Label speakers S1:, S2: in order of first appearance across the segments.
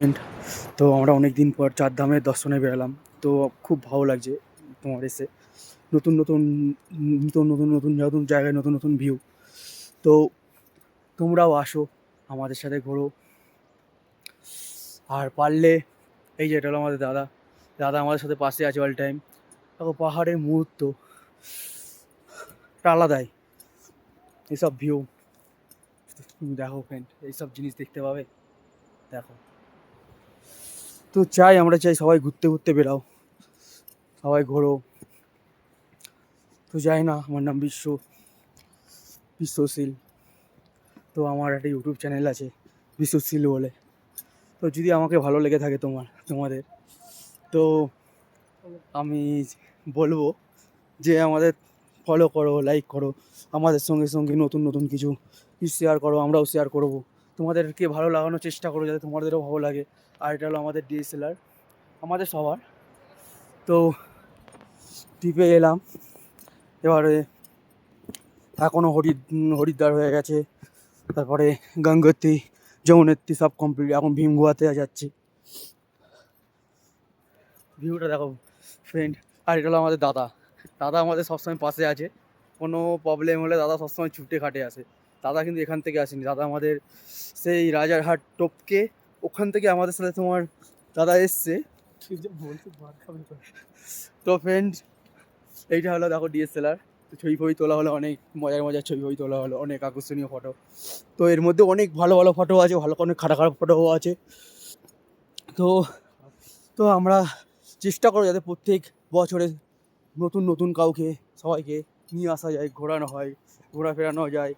S1: And তো আমরা অনেক দিন পর চারধামের দর্শনে বেরালাম। তো খুব ভালো লাগছে তোমার এসে। নতুন, নতুন নতুন জায়গায় নতুন, নতুন ভিউ। তো তোমরাও আসো, আমাদের সাথে ঘোরো। আর পারলে এই যে এটা হলো আমাদের দাদা। দাদা আমাদের সাথে পাশে আছে অল টাইম। দেখো পাহাড়ের মুহূর্ত একটা আলাদাই। এইসব ভিউ তুমি দেখো ফ্রেন্ড, এইসব জিনিস দেখতে পাবে। দেখো। তো আমরা চাই সবাই ঘুরতে, ঘুরতে বেরাও। সবাই ঘোরো। তো যাই না, আমার নাম বিশ্বশীল। তো আমার একটা ইউটিউব চ্যানেল আছে বিশ্বশীল বলে। তো যদি আমাকে ভালো লেগে থাকে তোমাদের, তো আমি বলবো যে আমাদের ফলো করো, লাইক করো। আমাদের সঙ্গে সঙ্গে নতুন নতুন কিছু শেয়ার করো, আমরাও শেয়ার করবো। তোমাদেরকে ভালো লাগানোর চেষ্টা করো যাতে তোমাদেরও ভালো লাগে। আর এটা হলো আমাদের ডিএসএলআর, আমাদের সবার। তো ট্রিপে এলাম এবারে। এখনও হরিদ্বার হয়ে গেছে, তারপরে গঙ্গোত্রী, যমুনোত্রী সব কমপ্লিট। এখন ভীমগোয়াতে যাচ্ছি। ভিউটা দেখো ফ্রেন্ড। আর এটা হলো আমাদের দাদা। দাদা আমাদের সবসময় পাশে আছে। কোনো প্রবলেম হলে দাদা সবসময় ছুটে খাটে আসে। দাদা কিন্তু এখান থেকে আসেনি, দাদা আমাদের সেই রাজারহাট টপকে ওখান থেকে আমাদের সাথে দাদা এসছে। তো ফ্রেন্ড, এইটা হলো দেখো ডিএসএলআর। ছবি ফবি তোলা হলো, অনেক মজার মজার ছবি ফবি তোলা হলো, অনেক আকর্ষণীয় ফটো। তো এর মধ্যে অনেক ভালো ভালো ফটো আছে, অনেক খারাপ খারাপ ফটোও আছে। তো তো আমরা চেষ্টা করো যাতে প্রত্যেক বছরে নতুন নতুন কাউকে সবাইকে নিয়ে আসা যায়, ঘোরানো হয়, ঘোরাফেরানো যায়।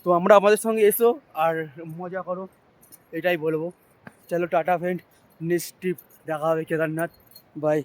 S1: তো আমাদের সঙ্গে এসো আর মজা করো, এটাই বলবো। চলো টাটা ফ্রেন্ড, নেক্সট ট্রিপ দেখা হবে কেদারনাথ। বাই।